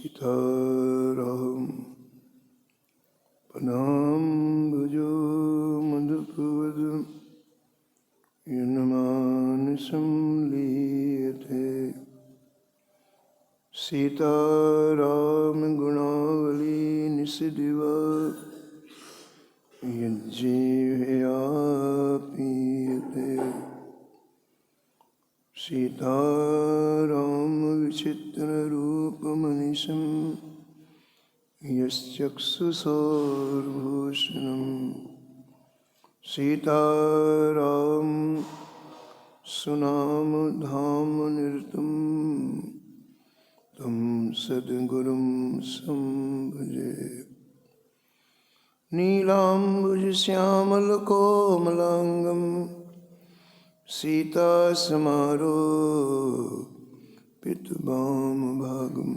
सीताराम पदाम्बुजो मधुपवद यन्मानसं लीयते सीताराम गुणावली निसिदिवा यज्जीवया पीयते सीताराम विचित्र रूपमनिशं यश्चक्षुषोर्भूषणं सीताराम सुनाम धाम निरतं तं सद्गुरुं संभजे नीलाम्बुज श्यामल कोमलांगं सीता समारोपित वाम भागं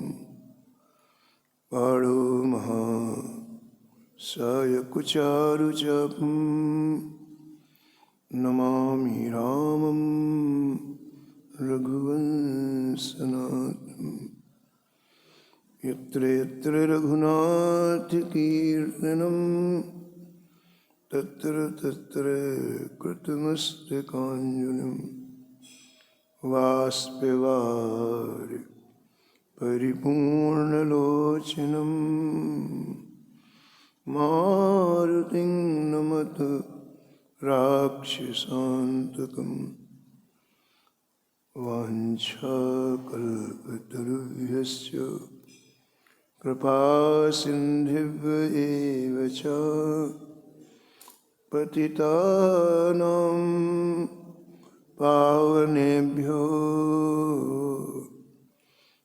पाणो महा सायकुचारुचापं नमामि रामं रघुवंशनाथं यत्र यत्र रघुनाथकीर्तनं तत्र तत्र कृतमस्तकाञ्जलिं वाष्पवारि परिपूर्णलोचनं मारुतिं नमत राक्षसान्तकं वाञ्छाकल्पतरुभ्यश्च कृपासिन्धुभ्य एव च पतितानां पावनेभ्यो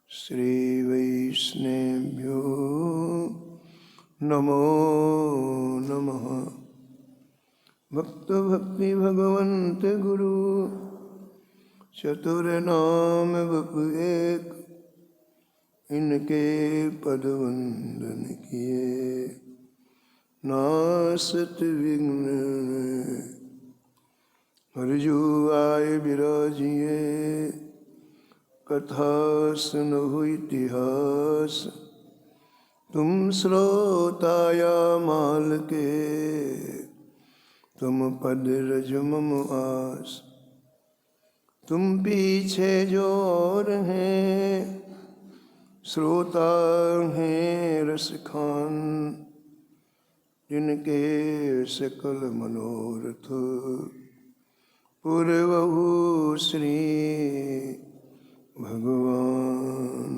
श्रीवैष्णवेभ्यो नमो नमः। भक्ति भगवन्त गुरु चतुर्नाम बपु एक, इनके पद वंदन किए नासत विघ्न। हरिजु आय विराजिए कथा सुनहु इतिहास, तुम श्रोताया माल के तुम पद रज मम आस। तुम पीछे जो और हैं श्रोता हैं रसखान, जिनके सकल मनोरथ पूर्वहु श्री भगवान।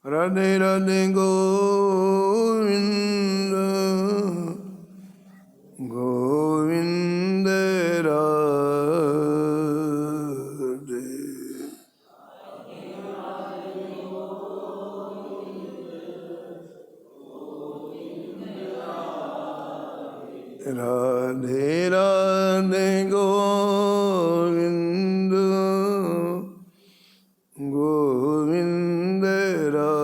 राधे राधे गोविंद गोविंद राधे। राधे राधे गोविंद गोविंद राधे।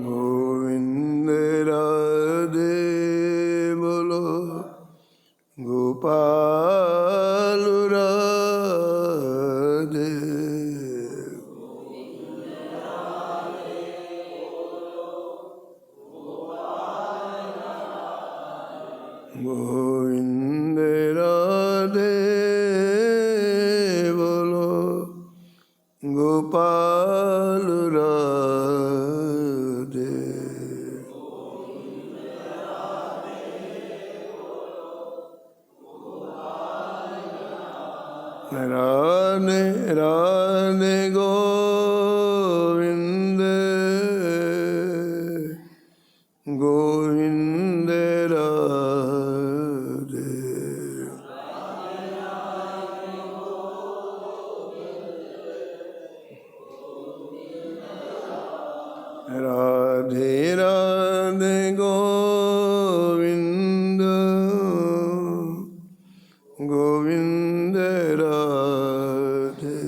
गोविंद राधे बोलो गोपाल राधे। गोविंद राधे बोलो गोपाल राधे। राधे राधे गोविंद गोविंद राधे। राधे राधे गोविंद गोविंद राधे।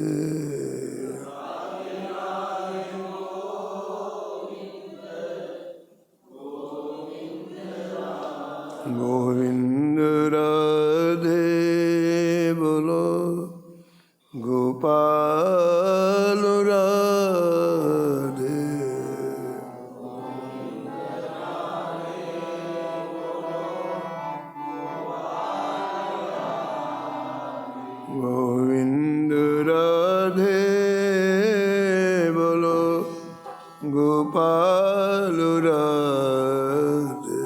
गोविंद राधे बोलो गोपाल राधे। गोविंद राधे बोलो गोपाल राधे।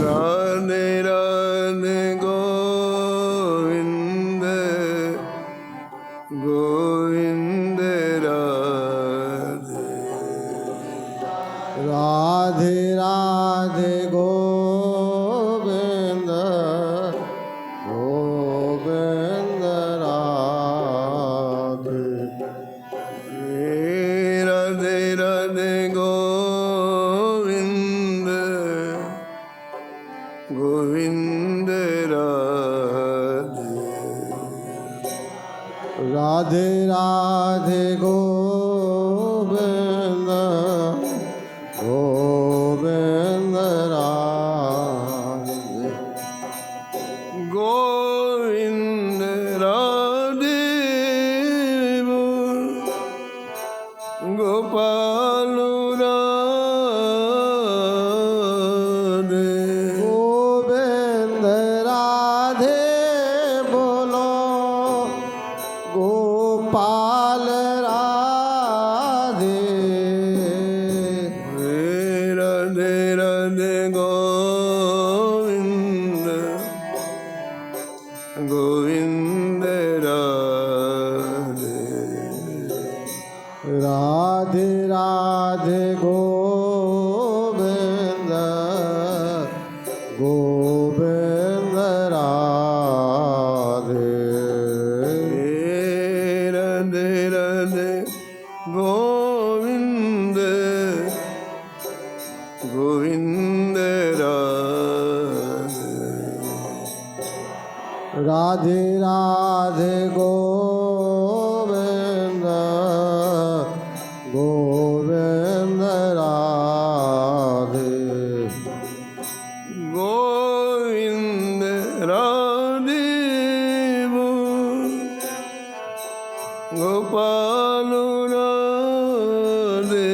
राधे राधे गोविंद गोविंद राधे। राधे राधे गोविंद गोविंद राधे। राधे राधे गोविंद गोविंद राधे। राधे राधे गोविंद गोविंद राधे। गोविंद राधे गोपाल राधे। गोविंद राधे बोलो गोपाल राधे। राधे राधे गोविंद गोविंद राधे। राधे राधे गोविंद गोविंद राधे। राधे राधे गोविंद गोविंद राधे। राधे राधे गोविंद गोविंद राधे। गोविंद राधे गोपाल राधे।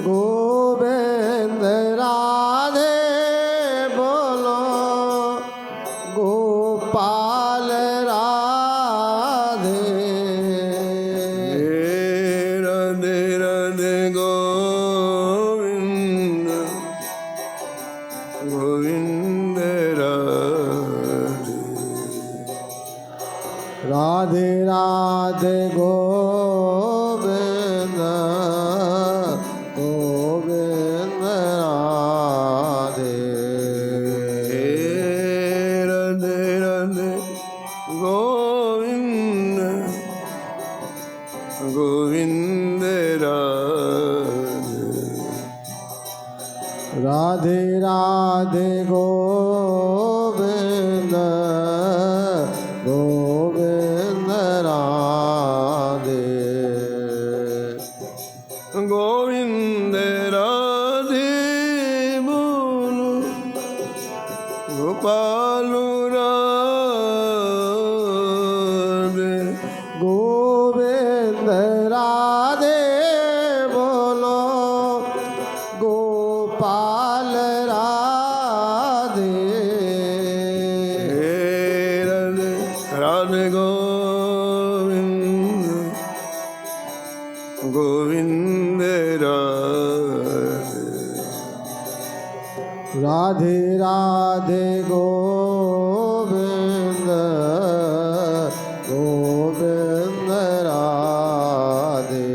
गोविंद राधे बोलो गोपाल राधे। राधे राधे गोविंद गोविंद राधे। राधे राधे गोविंद गोविंद राधे। राधे राधे गोविंद गोविंद राधे। राधे राधे गोविंद गोविंद राधे। गोविंद राधे बोलो गोपाल राधे। गोविंद राधे बोलो गोपाल राधे। राधे राधे गोविंद गोविंद राधे। राधे राधे गोविंद गोविंद राधे।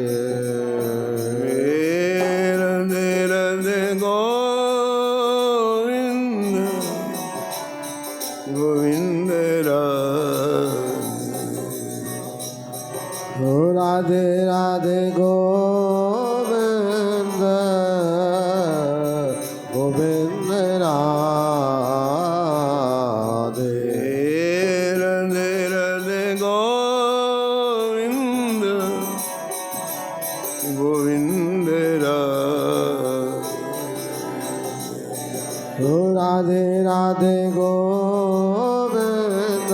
राधे राधे गोविंद गोविंद राधे। राधे राधे गोविंद गोविंद राधे। राधे राधे गोविंद राधे राधे गोविंद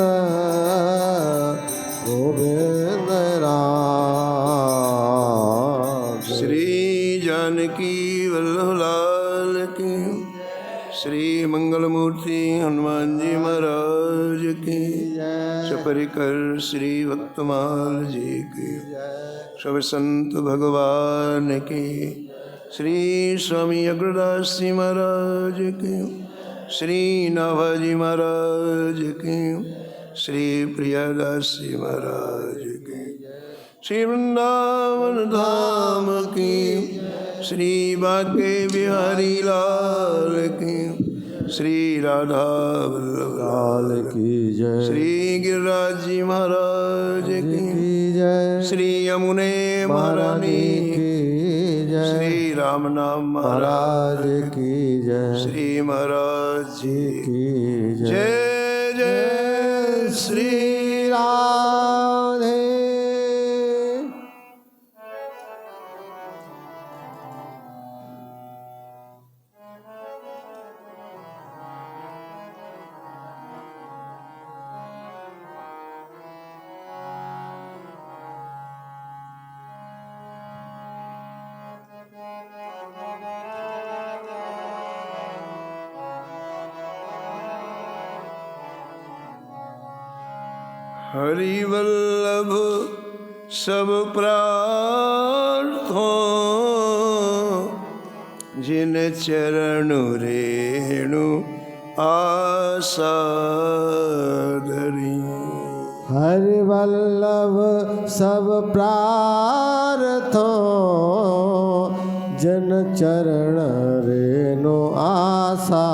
गोविंद राधे। श्री जानकी वल्लभ लाल की, श्री मंगलमूर्ति हनुमान जी महाराज की, सपरिकर श्री भक्तमाल जी की, सब संत भगवान की, श्री स्वामी अग्रदास जी महाराज की, श्री नाभाजी महाराज की, श्री प्रियादास जी महाराज की, श्री वृंदावन धाम की, श्री बांके बिहारी लाल की, श्री राधा वल्लभ लाल की जय। श्री गिरिराज जी महाराज की जय। श्री यमुने महारानी की जय। श्री राम नाम महाराज की जय। श्री महाराज जी की जय। जय जय श्री राधे। हरि वल्लभ सब प्रार्थों, जिन चरण रेणु आशा धरी। हरि वल्लभ सब प्रार्थों, जन चरण रेणु आशा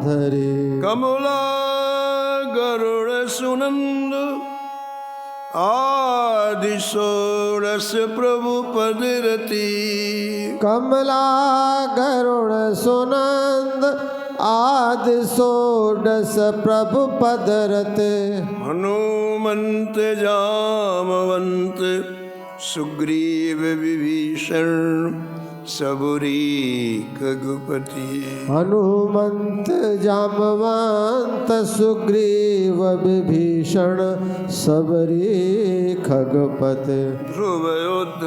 धरी। कमला गरुड़ सुनंद आदि षोडश प्रभु पद रति। कमला गरुड़ सुनंद आदि षोडश प्रभु पद रते। हनुमंत जामवंत सुग्रीव विभीषण सबरी खगपति। हनुमंत जामवंत सुग्रीव विभीषण सबरी खगपते। ध्रुव योद्ध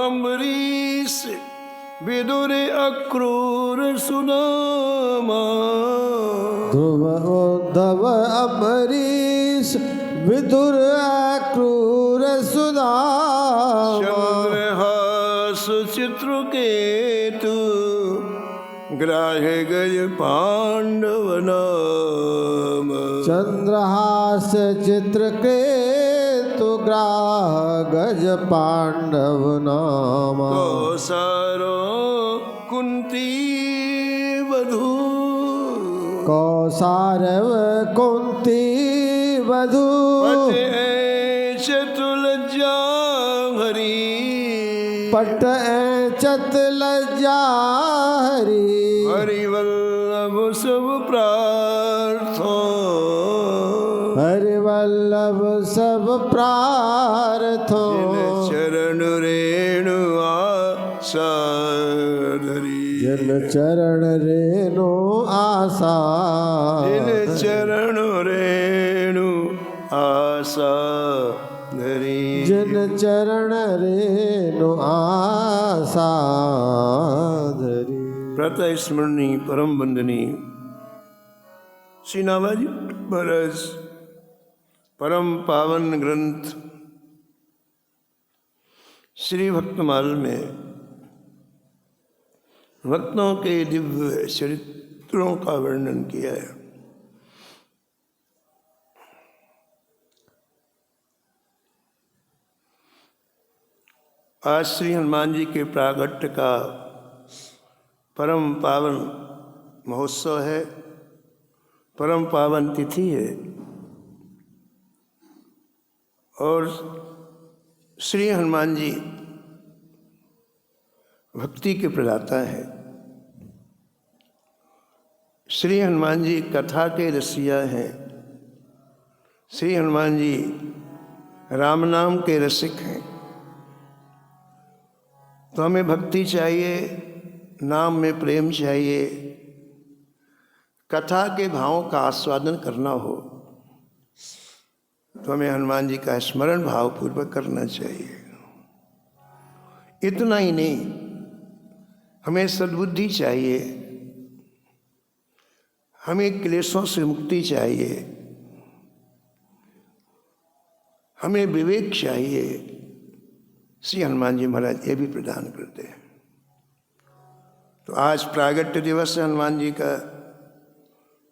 अम्बरीश विदुर अक्रूर सुदामा। ध्रुव उद्धव अम्बरीश विदुर अक्रूर सुदामा। चंद्रहास चित्रकेतु ग्राह्य गज पांडव नाम। चंद्रहास चित्रकेतु ग्राह गज पांडव नाम। कौसारो कुंती वधू। कौसारव कुंती वधू। चतुलज्जा हरी। पट चतुलज्जा हरी। हरि वल्लभ सब प्रार्थों। हरि वल्लभ सब प्रार्थों। चरण रेणु आशा धरी। जिन चरण रेणु आशा। जिन चरण रेणु आशा धरी। जिन चरण रेणु आशा धरी। प्रातः स्मरणी परम वंदनी श्री नाभाजी महाराज परम पावन ग्रंथ श्री भक्तमाल में भक्तों के दिव्य चरित्रों का वर्णन किया है। आज श्री हनुमान जी के प्रागट्य का परम पावन महोत्सव है, परम पावन तिथि है और श्री हनुमान जी भक्ति के प्रदाता हैं। श्री हनुमान जी कथा के रसिया हैं। श्री हनुमान जी राम नाम के रसिक हैं। तो हमें भक्ति चाहिए, नाम में प्रेम चाहिए, कथा के भावों का आस्वादन करना हो तो हमें हनुमान जी का स्मरण भावपूर्वक करना चाहिए। इतना ही नहीं, हमें सद्बुद्धि चाहिए, हमें क्लेशों से मुक्ति चाहिए, हमें विवेक चाहिए। श्री हनुमान जी महाराज ये भी प्रदान करते हैं। तो आज प्रागट्य दिवस है हनुमान जी का,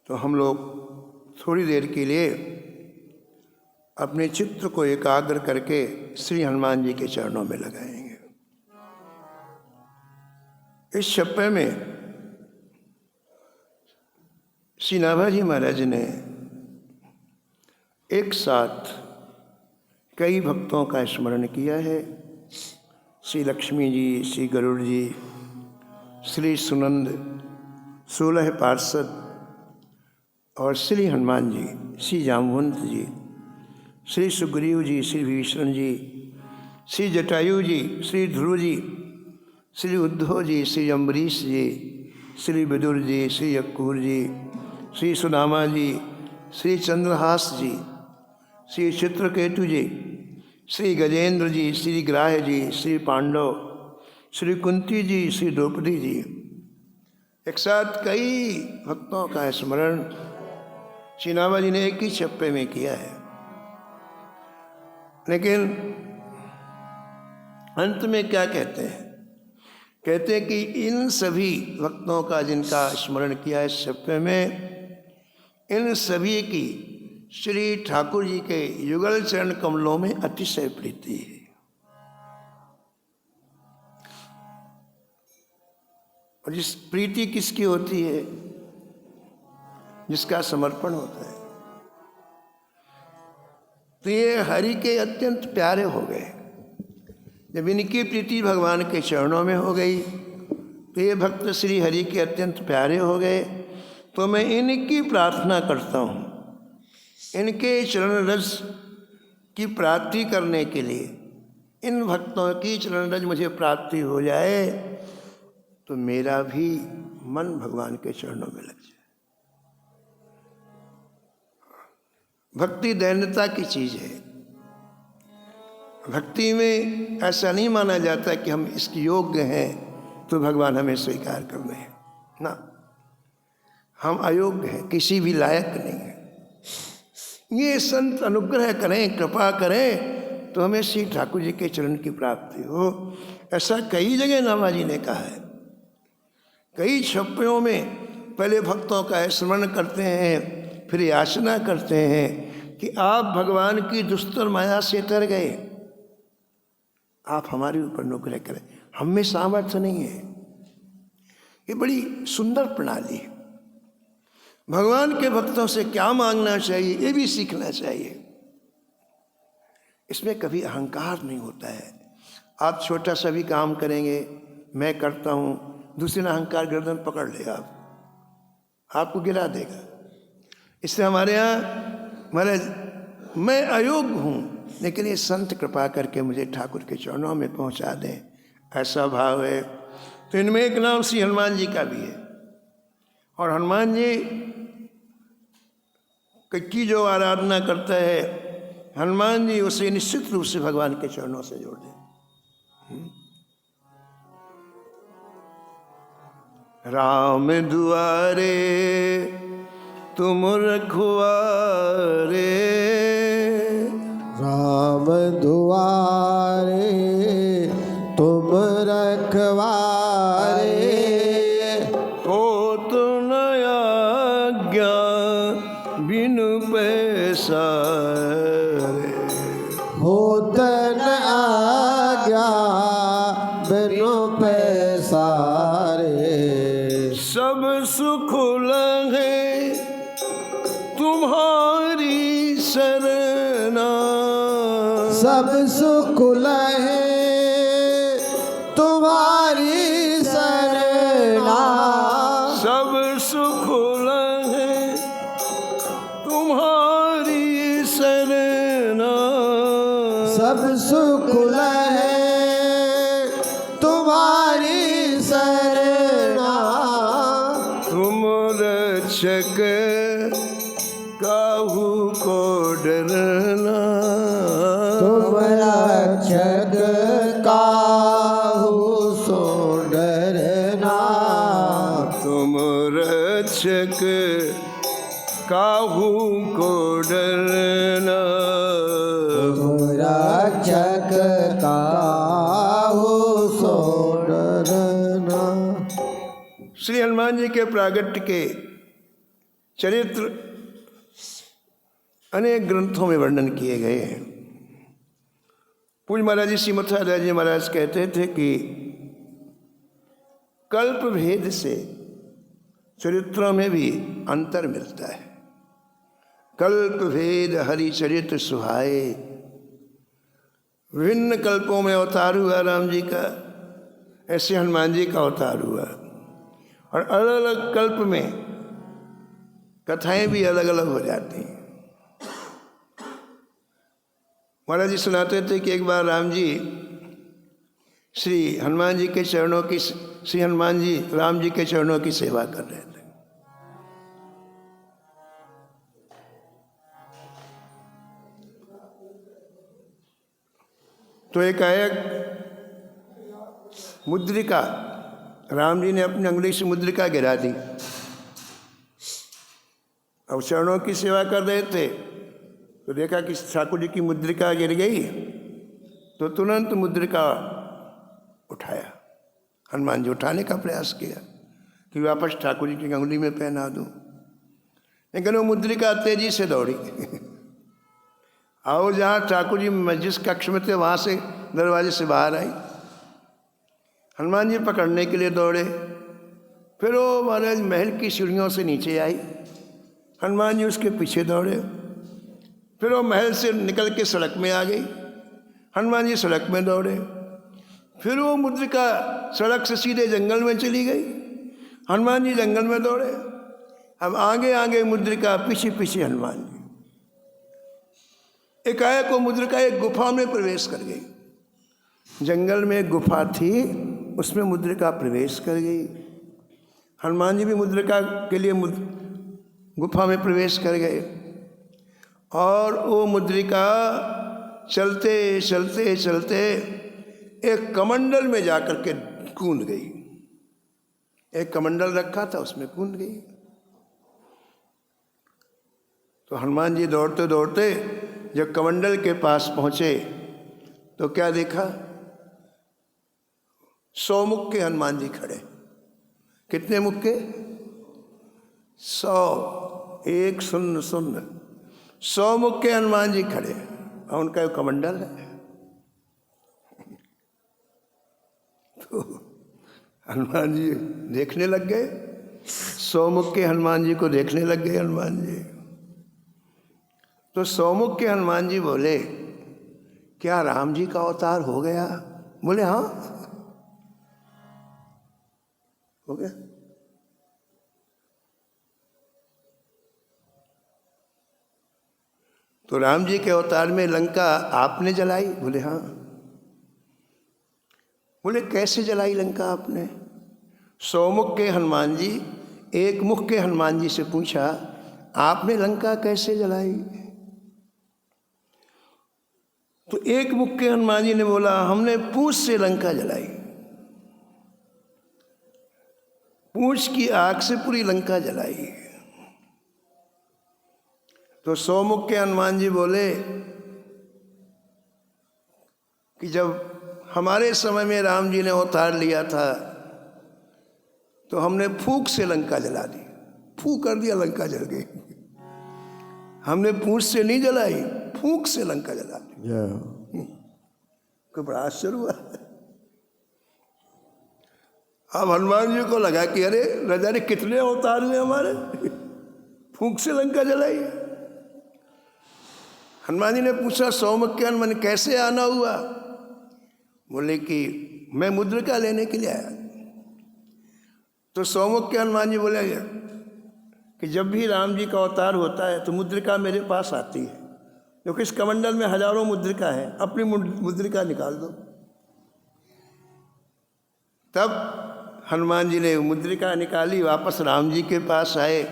तो हम लोग थोड़ी देर के लिए अपने चित्त को एकाग्र करके श्री हनुमान जी के चरणों में लगाएंगे। इस छप्पे में श्री नाभाजी महाराज ने एक साथ कई भक्तों का स्मरण किया है। श्री लक्ष्मी जी, श्री गरुड़ जी, श्री सुनंद, 16 पार्षद और श्री हनुमान जी, श्री जामवंत जी, श्री सुग्रीव जी, श्री विभीषण जी, श्री जटायु जी, श्री ध्रुव जी, श्री उद्धव जी, श्री अम्बरीश जी, श्री विदुर जी, श्री अक्रूर जी, श्री सुदामा जी, श्री चंद्रहास जी, श्री चित्रकेतु जी, श्री गजेंद्र जी, श्री ग्राह्य जी, श्री पांडव, श्री कुंती जी, श्री द्रौपदी जी, एक साथ कई भक्तों का स्मरण श्री नाभाजी ने एक ही छप्पे में किया है। लेकिन अंत में क्या कहते हैं? कहते हैं कि इन सभी भक्तों का जिनका स्मरण किया है इस छप्पे में, इन सभी की श्री ठाकुर जी के युगल चरण कमलों में अतिशय प्रीति है। और जिस प्रीति किसकी होती है? जिसका समर्पण होता है। तो ये हरि के अत्यंत प्यारे हो गए। जब इनकी प्रीति भगवान के चरणों में हो गई तो ये भक्त श्री हरि के अत्यंत प्यारे हो गए। तो मैं इनकी प्रार्थना करता हूँ, इनके चरण रज की प्राप्ति करने के लिए, इन भक्तों की चरण रज मुझे प्राप्ति हो जाए तो मेरा भी मन भगवान के चरणों में लग जाए। भक्ति दैन्यता की चीज़ है। भक्ति में ऐसा नहीं माना जाता कि हम इसके योग्य हैं तो भगवान हमें स्वीकार कर लें ना, हम अयोग्य हैं, किसी भी लायक नहीं है। ये संत अनुग्रह करें, कृपा करें तो हमें श्री ठाकुर जी के चरण की प्राप्ति हो। ऐसा कई जगह नाभाजी ने कहा है। कई छप्पयों में पहले भक्तों का स्मरण करते हैं, फिर याचना करते हैं कि आप भगवान की दुस्तर माया से तर गए, आप हमारे ऊपर अनुग्रह करें। हम में सामर्थ्य नहीं है। ये बड़ी सुंदर प्रणाली है। भगवान के भक्तों से क्या मांगना चाहिए ये भी सीखना चाहिए। इसमें कभी अहंकार नहीं होता है। आप छोटा सा भी काम करेंगे, मैं करता हूँ, दूसरे ने अहंकार गर्दन पकड़ लेगा, आपको गिरा देगा। इससे हमारे यहाँ महाराज मैं अयोग्य हूँ, लेकिन ये संत कृपा करके मुझे ठाकुर के चरणों में पहुँचा दें, ऐसा भाव है। तो इनमें एक नाम श्री हनुमान जी का भी है। और हनुमान जी की जो आराधना करता है, हनुमान जी उसे निश्चित रूप से भगवान के चरणों से जोड़ दें। राम दुआरे तुम रखवारे, राम दुआरे तुम रखवारे, हो तो नया ज्ञान बिनु पैसारे, होत न आज्ञा बिनु पैसारे, सब सुख लगे तुम्हारी शरणा, सब सुख लहे तुम्हारी शरणा, सब सुख लगे तुम्हारी शरणा, सब सुख लहे तुम्हारी शरणा, तुम रक्षक काहू को डरना, तुम रक्षक काहू सो डरना, तुम रक्षक काहू को डरना, तुम रक्षक काहू सो डरना। श्री हनुमान जी के प्रागट्य के चरित्र अनेक ग्रंथों में वर्णन किए गए हैं। पूज्य महाराज जी श्री मथुरा जी महाराज कहते थे कि कल्प भेद से चरित्रों में भी अंतर मिलता है। कल्प भेद हरि चरित्र सुहाए, विभिन्न कल्पों में अवतार हुआ राम जी का, ऐसे हनुमान जी का अवतार हुआ, और अलग अलग कल्प में कथाएं भी अलग अलग हो जाती हैं। महाराज जी सुनाते थे कि एक बार राम जी श्री हनुमान जी के चरणों की श्री हनुमान जी राम जी के चरणों की सेवा कर रहे थे। तो एकाएक मुद्रिका, राम जी ने अपनी अंगुली से मुद्रिका गिरा दी। अब चरणों की सेवा कर रहे थे तो देखा कि ठाकुर जी की मुद्रिका गिर गई, तो तुरंत मुद्रिका उठाया। हनुमान जी उठाने का प्रयास किया कि वापस ठाकुर जी की अंगुली में पहना दूं, लेकिन वो मुद्रिका तेजी से दौड़ी और जहाँ ठाकुर जी जिस कक्ष में थे वहाँ से दरवाजे से बाहर आई। हनुमान जी पकड़ने के लिए दौड़े, फिर वो महाराज महल की सीढ़ियों से नीचे आई, हनुमान जी उसके पीछे दौड़े, फिर वो महल से निकल के सड़क में आ गई, हनुमान जी सड़क में दौड़े, फिर वो मुद्रिका सड़क से सीधे जंगल में चली गई, हनुमान जी जंगल में दौड़े। अब आगे आगे मुद्रिका, पीछे पीछे हनुमान जी। एकाएक वो मुद्रिका एक गुफा में प्रवेश कर गई। जंगल में एक गुफा थी, उसमें मुद्रिका प्रवेश कर गई। हनुमान जी भी मुद्रिका के लिए गुफा में प्रवेश कर गए, और वो मुद्रिका चलते चलते चलते एक कमंडल में जाकर के कूद गई। एक कमंडल रखा था, उसमें कूद गई। तो हनुमान जी दौड़ते दौड़ते जब कमंडल के पास पहुंचे तो क्या देखा? 100 मुख के हनुमान जी खड़े। कितने मुख के? 100, 1 0 0, 100 मुख के हनुमान जी खड़े, और उनका कमंडल है। तो हनुमान जी देखने लग गए, 100 मुख के हनुमान जी को देखने लग गए हनुमान जी। तो 100 मुख के हनुमान जी बोले, क्या राम जी का अवतार हो गया? बोले हाँ, हो गया। तो राम जी के अवतार में लंका आपने जलाई? बोले हाँ। बोले कैसे जलाई लंका आपने? 100 मुख के हनुमान जी 1 मुख के हनुमान जी से पूछा, आपने लंका कैसे जलाई? तो 1 मुख के हनुमान जी ने बोला, हमने पूंछ से लंका जलाई, पूंछ की आग से पूरी लंका जलाई। तो 100 मुख के हनुमान जी बोले कि जब हमारे समय में राम जी ने अवतार लिया था तो हमने फूंक से लंका जला दी, फूंक कर दिया, लंका जल गई। हमने पूंछ से नहीं जलाई, फूंक से लंका जला दी। कोई बड़ा आश्चर्य हुआ। अब हनुमान जी को लगा कि अरे राजा ने कितने अवतार हुए हमारे, फूंक से लंका जलाई। हनुमान जी ने पूछा 100 मुख के हनुमान कैसे आना हुआ? बोले कि मैं मुद्रिका लेने के लिए आया। तो 100 मुख के हनुमान जी बोले कि जब भी राम जी का अवतार होता है तो मुद्रिका मेरे पास आती है, क्योंकि इस कमंडल में हजारों मुद्रिका है, अपनी मुद्रिका निकाल दो। तब हनुमान जी ने मुद्रिका निकाली, वापस राम जी के पास आए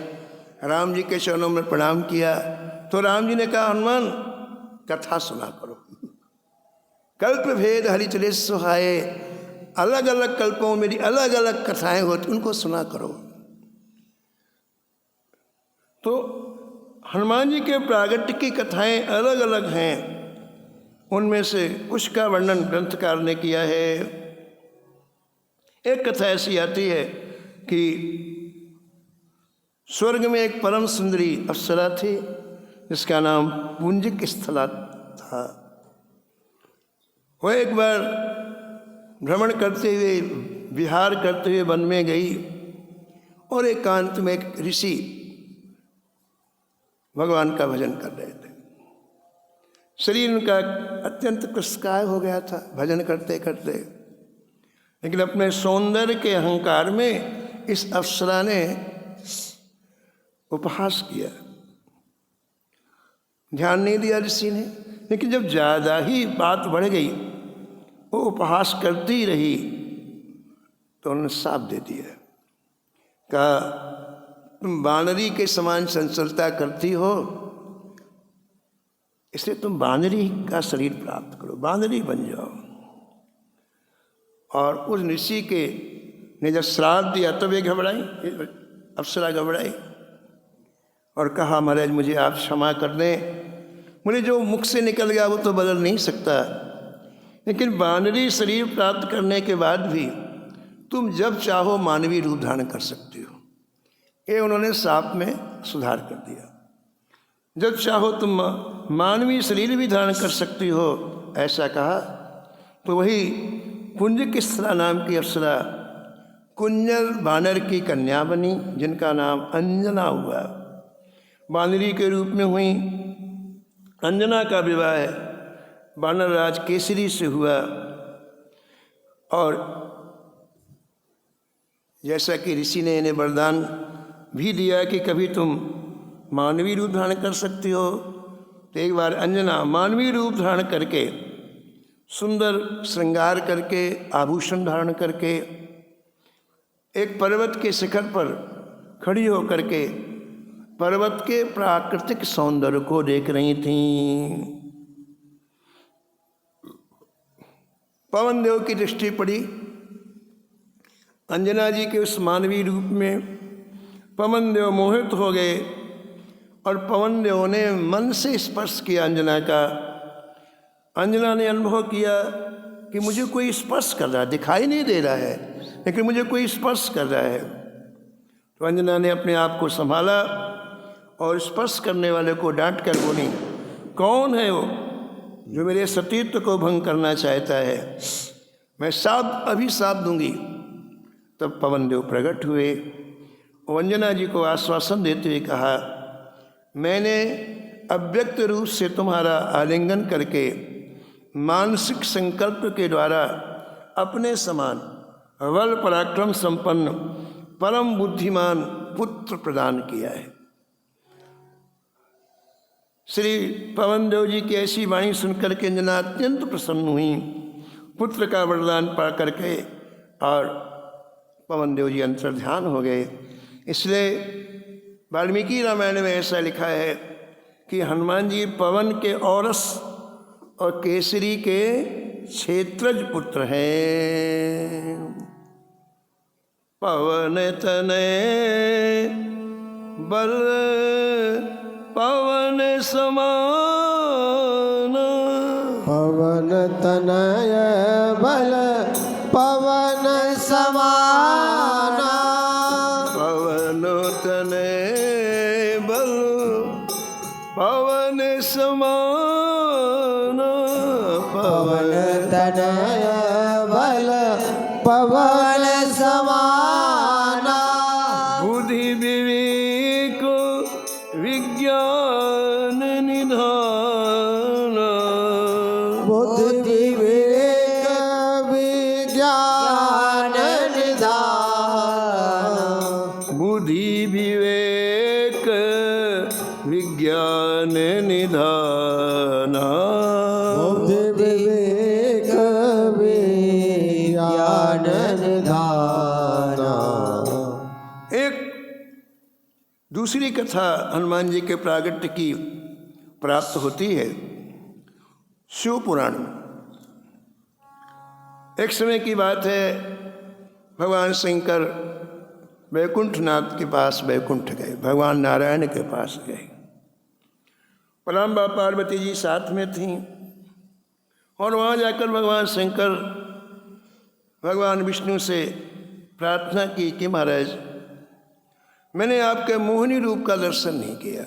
राम जी के चरणों में प्रणाम किया तो राम जी ने कहा, हनुमान कथा सुना करो। कल्प भेद हरिचले सुहाए, अलग अलग कल्पों में मेरी अलग अलग कथाएं होती, उनको सुना करो। तो हनुमान जी के प्रागट्य की कथाएं अलग अलग हैं। उनमें से कुछ का वर्णन ग्रंथकार ने किया है। एक कथा ऐसी आती है कि स्वर्ग में एक परम सुंदरी अप्सरा थी जिसका नाम पुंजिक स्थला था। वह एक बार भ्रमण करते हुए, विहार करते हुए वन में गई और एकांत में एक ऋषि भगवान का भजन कर रहे थे। शरीर उनका अत्यंत कृशकाय हो गया था भजन करते करते, लेकिन अपने सौंदर्य के अहंकार में इस अप्सरा ने उपहास किया, ध्यान नहीं दिया ऋषि ने। लेकिन जब ज़्यादा ही बात बढ़ गई, वो उपहास करती रही, तो उन्होंने साप दे दिया। कहा, तुम बानरी के समान चंचलता करती हो, इसलिए तुम बानरी का शरीर प्राप्त करो, बानरी बन जाओ। और उस ऋषि के ने जब श्राप दिया तब ये घबराई, अप्सरा घबराई और कहा, महाराज मुझे आप क्षमा कर दें, मुझे जो मुख से निकल गया वो तो बदल नहीं सकता, लेकिन बानरी शरीर प्राप्त करने के बाद भी तुम जब चाहो मानवीय रूप धारण कर सकती हो। ये उन्होंने साप में सुधार कर दिया। जब चाहो तुम मानवीय शरीर भी धारण कर सकती हो, ऐसा कहा। तो वही पुंजिक स्थला नाम की अप्सरा कुंजल बानर की कन्या बनी, जिनका नाम अंजना हुआ। बानरी के रूप में हुई। अंजना का विवाह बानर राज केसरी से हुआ। और जैसा कि ऋषि ने इन्हें वरदान भी दिया कि कभी तुम मानवीय रूप धारण कर सकती हो, तो एक बार अंजना मानवीय रूप धारण करके, सुंदर श्रृंगार करके, आभूषण धारण करके एक पर्वत के शिखर पर खड़ी होकर के पर्वत के प्राकृतिक सौंदर्य को देख रही थीं। पवन देव की दृष्टि पड़ी अंजना जी के उस मानवीय रूप में। पवन देव मोहित हो गए और पवन देव ने मन से स्पर्श किया अंजना का। अंजना ने अनुभव किया कि मुझे कोई स्पर्श कर रहा है, दिखाई नहीं दे रहा है लेकिन मुझे कोई स्पर्श कर रहा है। तो अंजना ने अपने आप को संभाला और स्पर्श करने वाले को डांट कर बोली, कौन है वो जो मेरे सतीत्व को भंग करना चाहता है? मैं साप अभी साप दूंगी। तब पवन देव प्रकट हुए, अंजना जी को आश्वासन देते हुए कहा, मैंने अव्यक्त रूप से तुम्हारा आलिंगन करके मानसिक संकल्प के द्वारा अपने समान बल पराक्रम संपन्न परम बुद्धिमान पुत्र प्रदान किया है। श्री पवन देव जी की ऐसी वाणी सुनकर के अंजना अत्यंत प्रसन्न हुई पुत्र का वरदान पा करके, और पवन देव जी अंतर्ध्यान हो गए। इसलिए वाल्मीकि रामायण में ऐसा लिखा है कि हनुमान जी पवन के औरस और केसरी के क्षेत्रज पुत्र हैं। पवन तनय बल पवन समान, पवन तनय बल पवन समान, पवन तनय बल पवन समान, पवन तनय बल पवन समान, बुद्धि विवेक विज्ञान निधान, बुद्धि विवेक विज्ञान निधान, बुद्धि विवेक विज्ञान निधान, बुद्धि विवेक विज्ञान निधान। एक दूसरी कथा हनुमान जी के प्रागट्य की प्राप्त होती है शिव पुराण में। एक समय की बात है, भगवान शंकर वैकुंठनाथ के पास वैकुंठ गए, भगवान नारायण के पास गए। पराम्बा पार्वती जी साथ में थीं और वहाँ जाकर भगवान शंकर भगवान विष्णु से प्रार्थना की कि महाराज, मैंने आपके मोहिनी रूप का दर्शन नहीं किया,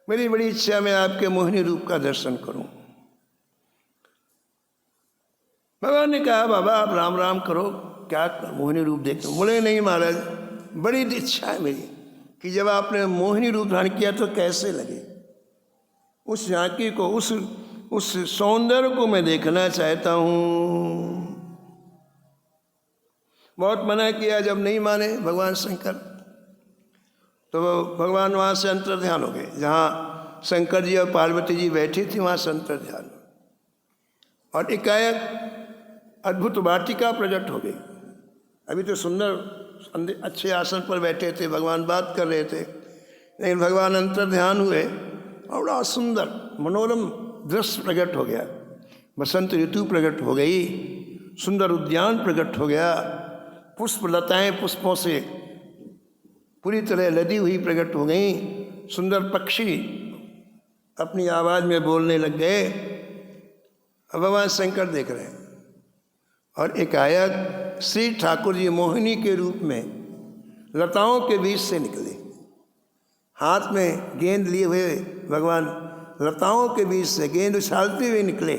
मेरी बड़ी इच्छा मैं आपके मोहिनी रूप का दर्शन करूं। भगवान ने कहा, बाबा आप राम राम करो, क्या मोहिनी रूप देखो? बोले नहीं महाराज, बड़ी इच्छा है मेरी कि जब आपने मोहिनी रूप धारण किया तो कैसे लगे, उस झांकी को, उस सौंदर्य को मैं देखना चाहता हूँ। बहुत मना किया, जब नहीं माने भगवान शंकर तो भगवान वहाँ से अंतर्ध्यान हो गए। जहाँ शंकर जी और पार्वती जी बैठी थी वहाँ से अंतर्ध्यान, और एकाएक अद्भुत वाटिका प्रकट हो गई। अभी तो सुंदर अच्छे आसन पर बैठे थे, भगवान बात कर रहे थे, लेकिन भगवान अंतर्ध्यान हुए और बड़ा सुंदर मनोरम दृश्य प्रकट हो गया। बसंत ऋतु प्रकट हो गई, सुंदर उद्यान प्रकट हो गया, पुष्प लताएं पुष्पों से पूरी तरह लदी हुई प्रकट हो गई, सुंदर पक्षी अपनी आवाज़ में बोलने लग गए। अब भगवान शंकर देख रहे हैं और एकाएक श्री ठाकुर जी मोहिनी के रूप में लताओं के बीच से निकले, हाथ में गेंद लिए हुए भगवान लताओं के बीच से गेंद उछालते हुए निकले।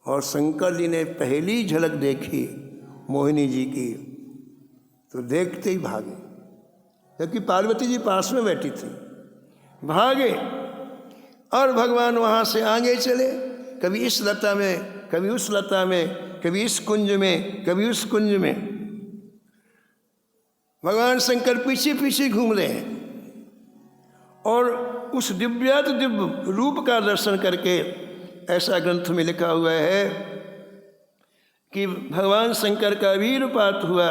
और शंकर जी ने पहली झलक देखी मोहिनी जी की तो देखते ही भागे, क्योंकि पार्वती जी पास में बैठी थी। भागे और भगवान वहाँ से आगे चले, कभी इस लता में, कभी उस लता में, कभी इस कुंज में, कभी उस कुंज में। भगवान शंकर पीछे पीछे घूम रहे हैं और उस दिव्यात दिव्य रूप का दर्शन करके, ऐसा ग्रंथ में लिखा हुआ है कि भगवान शंकर का वीरपात हुआ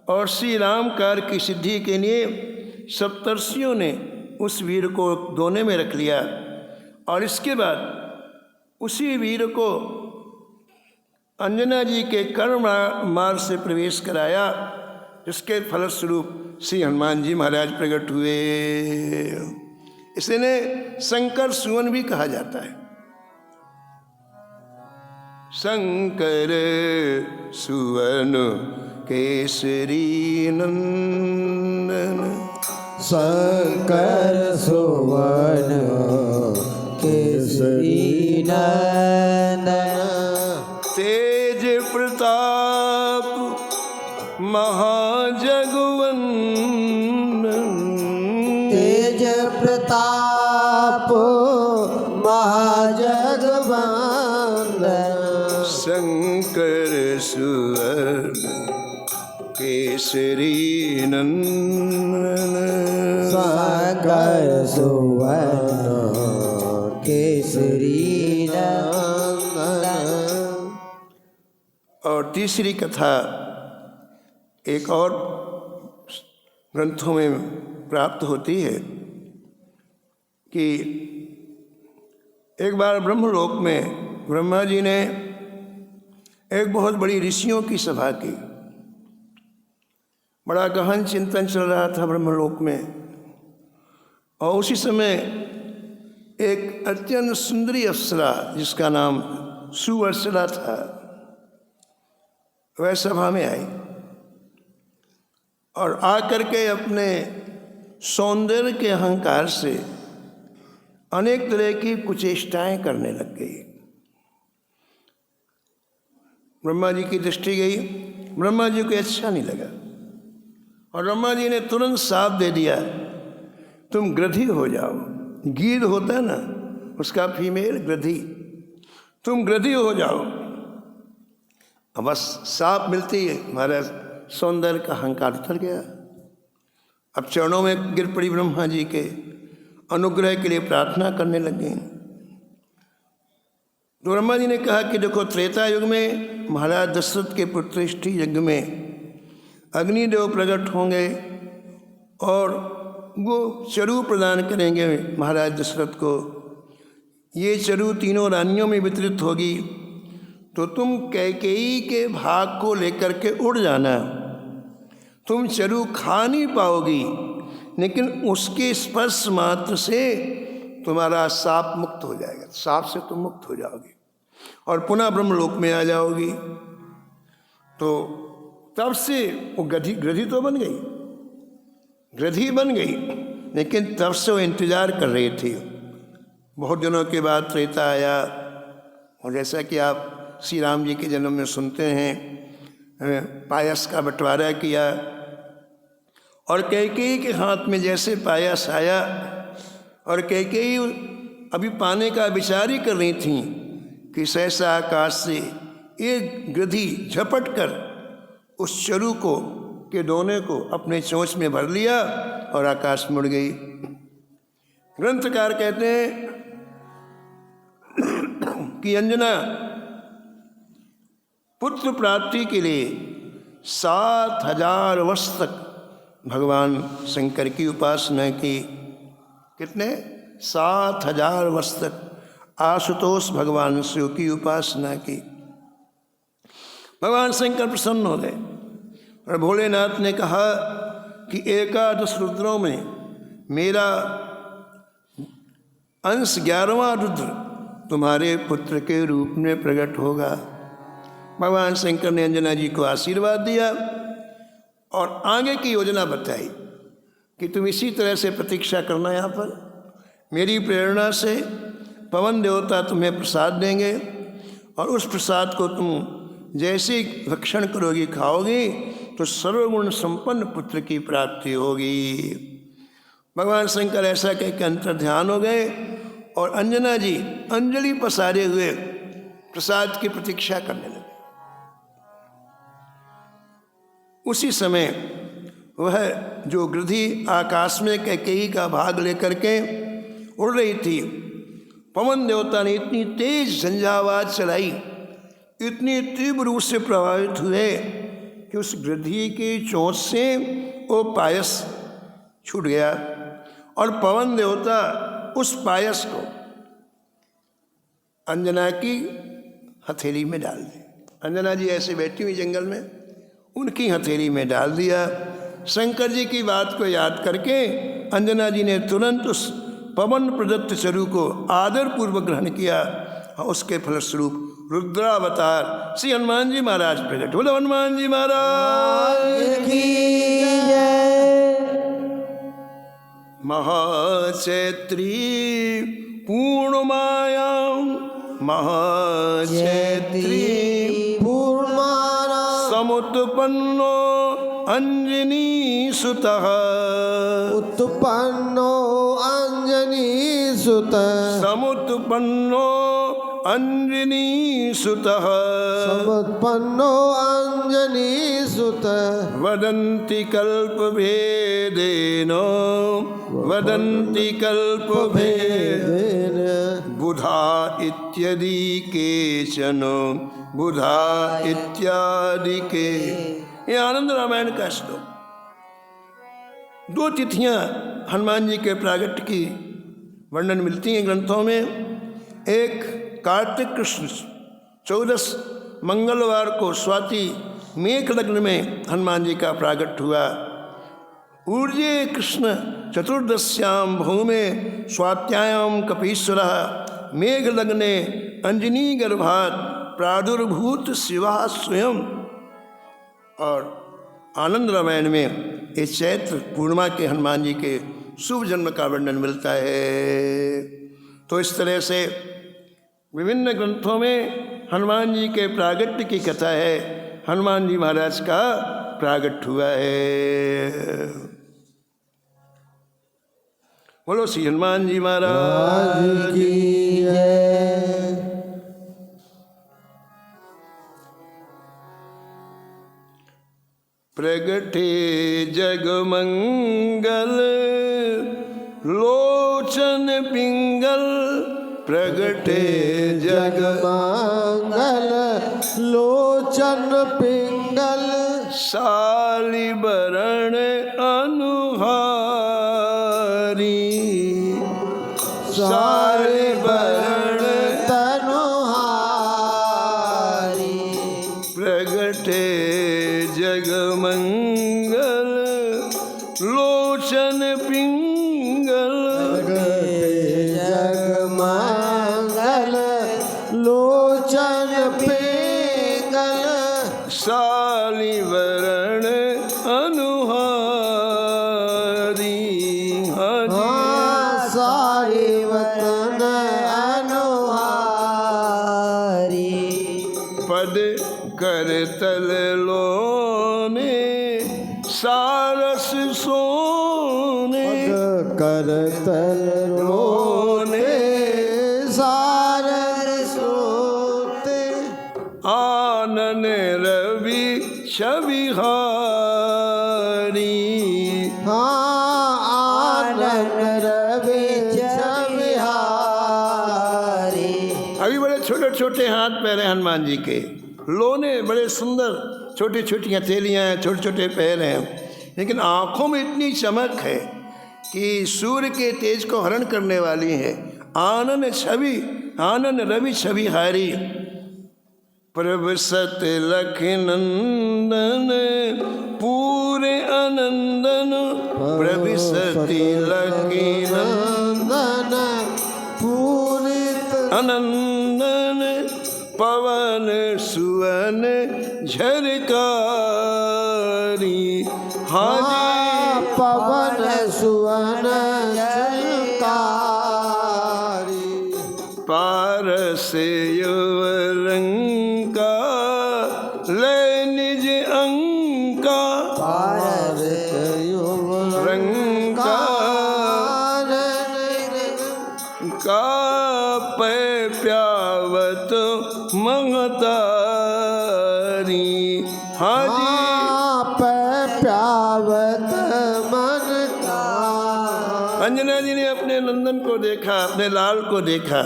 और श्री राम कार्य की सिद्धि के लिए सप्तर्षियों ने उस वीर को दोने में रख लिया, और इसके बाद उसी वीर को अंजना जी के कर्म मार्ग से प्रवेश कराया, जिसके फलस्वरूप श्री हनुमान जी महाराज प्रकट हुए। इसलिए शंकर सुवन भी कहा जाता है। शंकर सुवन केसरी नंदन, शंकर सुवन केसरी नंदन, तेज प्रताप महाजगवंदन, तेज प्रताप महाजगवंदन, शंकर सुवन केसरी नंदन, शंकर सुवन केसरी नंदन। और तीसरी कथा एक और ग्रंथों में प्राप्त होती है कि एक बार ब्रह्मलोक में ब्रह्मा जी ने एक बहुत बड़ी ऋषियों की सभा की। बड़ा गहन चिंतन चल रहा था ब्रह्मलोक में, और उसी समय एक अत्यंत सुंदरी अप्सरा जिसका नाम सुवर्चला था, वह सभा में आई और आकर के अपने सौंदर्य के अहंकार से अनेक तरह की कुचेष्टाएं करने लग गई। ब्रह्मा जी की दृष्टि गई, ब्रह्मा जी को अच्छा नहीं लगा, और ब्रह्मा जी ने तुरंत शाप दे दिया, तुम गृधी हो जाओ। गीध होता है ना, उसका फीमेल गृधी, तुम गृधी हो जाओ। अब बस शाप मिलती है, हमारा सौंदर्य का अहंकार उतर गया। अब चरणों में गिर पड़ी, ब्रह्मा जी के अनुग्रह के लिए प्रार्थना करने लग गई। तो ब्रह्मा जी ने कहा कि देखो, त्रेता युग में महाराज दशरथ के पुत्रष्टि यज्ञ में अग्निदेव प्रकट होंगे और वो चरु प्रदान करेंगे महाराज दशरथ को। ये चरु तीनों रानियों में वितरित होगी, तो तुम कैकेयी के भाग को लेकर के उड़ जाना। तुम चरु खा नहीं पाओगी, लेकिन उसके स्पर्श मात्र से तुम्हारा साप मुक्त हो जाएगा, साप से तुम मुक्त हो जाओगी और पुनः ब्रह्मलोक में आ जाओगी। तो तब से वो गधी तो बन गई, गधी बन गई, लेकिन तब से वो इंतजार कर रही थी। बहुत दिनों के बाद त्रेता आया, और जैसा कि आप श्री राम जी के जन्म में सुनते हैं, पायस का बंटवारा किया, और कैकेयी के हाथ में जैसे पायस आया, और कैकेयी अभी पाने का विचार ही कर रही थी कि सहसा आकाश से एक गधी झपट कर उस चरु को के दोने को अपने चोंच में भर लिया और आकाश मुड़ गई। ग्रंथकार कहते हैं कि अंजना पुत्र प्राप्ति के लिए 7000 वर्ष तक भगवान शंकर की उपासना की। कितने? 7000 वर्ष तक आशुतोष भगवान शिव की उपासना की। भगवान शंकर प्रसन्न हो गए और भोलेनाथ ने कहा कि 11 रुद्रों में मेरा अंश 11वां रुद्र तुम्हारे पुत्र के रूप में प्रकट होगा। भगवान शंकर ने अंजना जी को आशीर्वाद दिया और आगे की योजना बताई कि तुम इसी तरह से प्रतीक्षा करना, यहाँ पर मेरी प्रेरणा से पवन देवता तुम्हें प्रसाद देंगे और उस प्रसाद को तुम जैसे भक्षण करोगी, खाओगी, तो सर्वगुण संपन्न पुत्र की प्राप्ति होगी। भगवान शंकर ऐसा कह के अंतर ध्यान हो गए और अंजना जी अंजलि पसारे हुए प्रसाद की प्रतीक्षा करने लगे। उसी समय वह जो गृधी आकाश में कैकेयी का भाग लेकर के उड़ रही थी, पवन देवता ने इतनी तेज झंझावात चलाई, इतनी तीव्र रूप से प्रभावित हुए कि उस गृधी की चोंच से वो पायस छूट गया और पवन देवता उस पायस को अंजना की हथेली में डाल दिया। अंजना जी ऐसे बैठी हुई जंगल में, उनकी हथेली में डाल दिया। शंकर जी की बात को याद करके अंजना जी ने तुरंत उस पवन प्रदत्त चरु को आदर पूर्वक ग्रहण किया और उसके फलस्वरूप रुद्रावतार श्री हनुमान जी महाराज प्रकट। बोलो हनुमान जी महाराज की जय। महाचैत्री पूर्णमायां महाचैत्री पूर्णमाया समुत्पन्नो अंजनी सुतः उत्पन्नो अंजनी सुत समुत्पन्नो अंजनी सुतः समुत्पन्नो अंजनी सुत वदन्ति कल्पभेदेन वदन्ति कल्पभेदेन बुधा इत्यादि केचन बुधा इत्यादि के। ये आनंद रामायण का श्लोक। 2 तिथियां हनुमान जी के प्रागट्य की वर्णन मिलती हैं ग्रंथों में। एक कार्तिक कृष्ण 14 मंगलवार को स्वाति मेघ लग्न में हनुमान जी का प्रागट्य हुआ। ऊर्जे कृष्ण चतुर्दश्याम भौमे स्वात्यायाम कपीश्वरः मेघ लग्ने अंजनी गर्भात प्रादुर्भूत शिवा स्वयं। और आनंद रामायण में इस चैत्र पूर्णिमा के हनुमान जी के शुभ जन्म का वर्णन मिलता है। तो इस तरह से विभिन्न ग्रंथों में हनुमान जी के प्रागट्य की कथा है। हनुमान जी महाराज का प्रागट्य हुआ है। बोलो श्री हनुमान जी महाराज की जय। प्रगटे जगमंगल लोचन पिंगल प्रगटे जगमंगल लोचन पिंगल शालिबरण अनुहार मंगल लोचन पिंगल जगमंगल लोचन पिंगल शालिवरण अनुहारी हाँ सारी वतन अनुहारी पद कर तल लोने सारस सोने कर तरोने सारर सोते आनन रवि छविहारी आनंद रवि छविहारी अभी बड़े छोटे छोटे हाथ पैर हैं हनुमान जी के, लोने बड़े सुंदर, छोटी छोटी हथेलियाँ हैं, छोटे छोटे पैर हैं, लेकिन आँखों में इतनी चमक है कि सूर्य के तेज को हरण करने वाली है। आनन रवि छविहारी प्रभु सत लख नंदन पूरे आनंदन प्रभु सती लखी नंदन पूरित आनंदन पवन सुवन झरकारी हाजी पवन सुवन झलकारी पारस युवरंका ले निज अंका भारत रंका का पै प्यावत महतारी हाजी प्यावत मन का अंजना जी ने अपने नंदन को देखा, अपने लाल को देखा,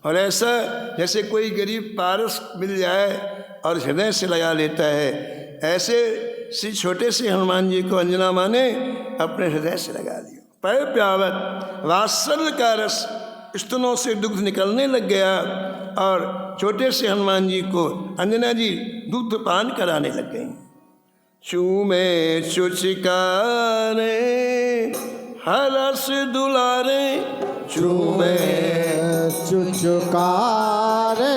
और ऐसा जैसे कोई गरीब पारस मिल जाए और हृदय से लगा लेता है, ऐसे श्री छोटे से हनुमान जी को अंजना माँ ने अपने हृदय से लगा लिया। पै प्यावत वात्सल्य का रस स्तनों से दुग्ध निकलने लग गया और छोटे से हनुमान जी को अंजना जी दुग्ध पान कराने लग गई। चूमे चुचकारे हरस दुलारे चूमे चुचुकारे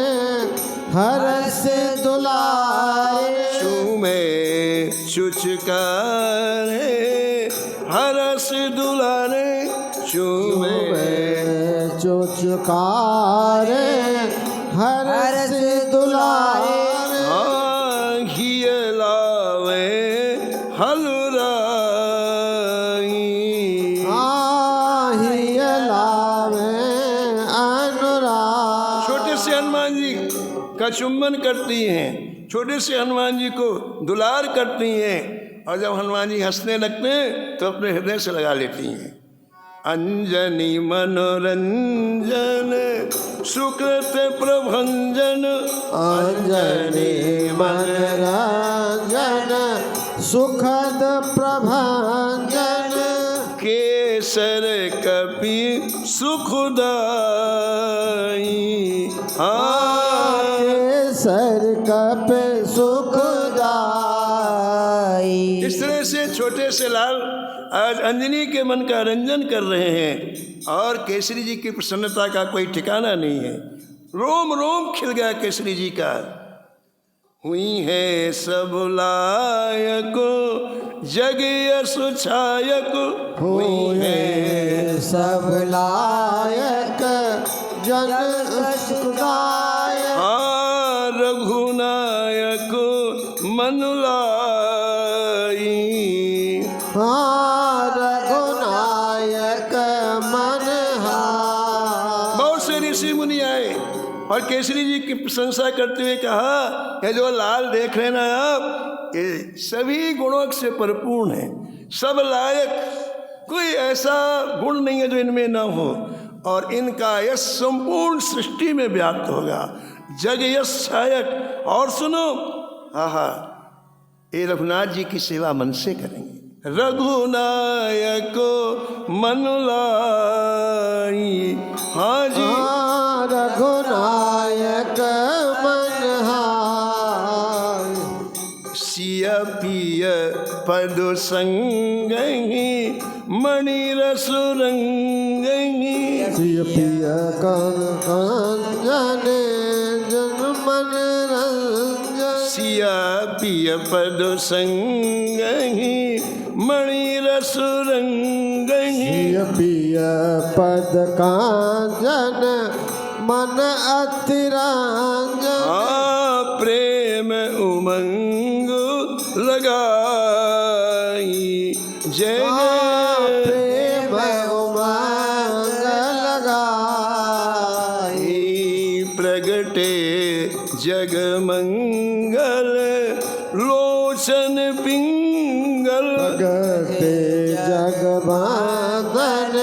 हरस दुलारे चूमे चुचकारे हरस दुलारे चूमे चुचुकारे हरस दुलारे घी लावे हलुराई लावे अनुराग छोटे से हनुमान जी का चुंबन करती हैं, छोटे से हनुमान जी को दुलार करती हैं, और जब हनुमान जी हंसने लगते हैं तो अपने हृदय से लगा लेती हैं। अंजनी मनोरंजन सुकृत प्रभंजन अंजनी मनोरंजन सुखद प्रभंजन केसर कपि सुखदाई केसर कप सुखदाई। इस तरह से छोटे से लाल आज अंजनी के मन का रंजन कर रहे हैं, और केसरी जी की प्रसन्नता का कोई ठिकाना नहीं है। रोम रोम खिल गया केसरी जी का। हुई है सब लायक जग यश छायक हुई है सब लायक जन सुखदायक हाँ रघुनायक मनुलाई रघुनायक मन बहुत से ऋषि मुनि आए और केसरी जी की प्रशंसा करते हुए कहा, ये जो लाल देख रहे हैं ना आप, ये सभी गुणों से परिपूर्ण है, सब लायक, कोई ऐसा गुण नहीं है जो इनमें ना हो, और इनका यश संपूर्ण सृष्टि में व्याप्त होगा। जग यश छायक। और सुनो, आहा, ये रघुनाथ जी की सेवा मन से करेंगे। रघुनायक मन लाई हाँ जी रघुनायक मन सिया पिय पदु संगहि मणिरसुरंगहि सिय पिय कंजन जन मन रंजन सिया पिय पदु संगहि मणिरसुरंगहि सिय पिय पद कांजन मन अतिरंजन प्रेम उमंग लगाई जय प्रेम उमंग लगाई प्रगटे जगमंगल लोचन पिंगल प्रगटे जगबंदन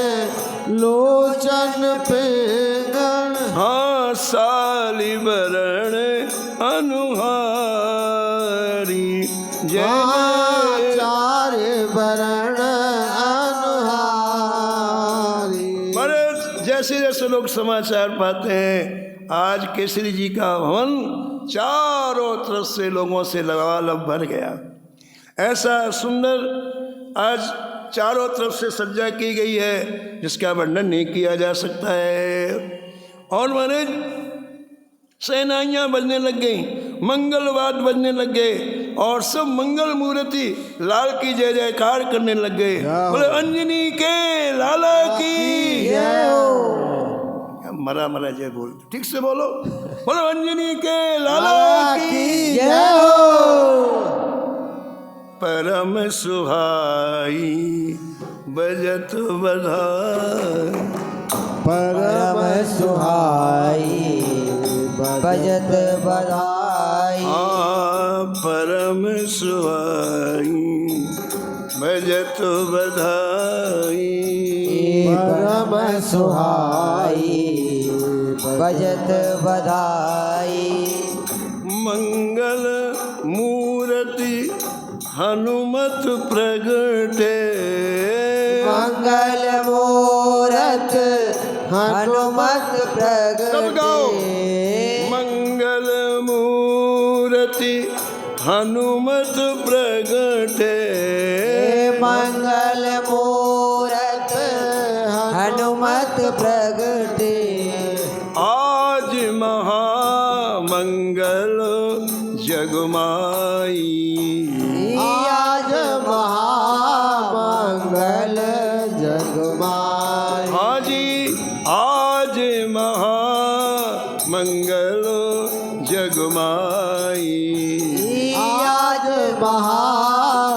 लोचन पिंगल सालिबरण अनुहारी जय चार्य वरण अनुहारी। महाराज जैसे जैसे लोग समाचार पाते हैं आज केसरी जी का भवन चारों तरफ से लोगों से लबालब भर गया। ऐसा सुंदर आज चारों तरफ से सज्जा की गई है जिसका वर्णन नहीं किया जा सकता है। और महाराज सेनाइयाँ बजने लग गई, मंगलवाद बजने लग गए और सब मंगल मूर्ति लाल की जय जयकार करने लग गए। बोले अंजनी के लाला की मरा मरा जय बोल, ठीक से बोलो, बोलो अंजनी के लाला की जय हो। परम सुहाई बजत बधाई परम सुहाई बजत बधाई परम सुहाई बजत बधाई परम सुहाई बजत बधाई मंगल मूर्ति हनुमत प्रगटे मंगल मूरत हनुमत सब गाओ। प्रगटे मंगल मूर्ति हनुमत प्रगटे मंगल मूरत हनुमत प्रगटे आज महामंगल जगमाई आज महामंगल जगमाई हाजी आज महामंगल जगमाई आज महामंगल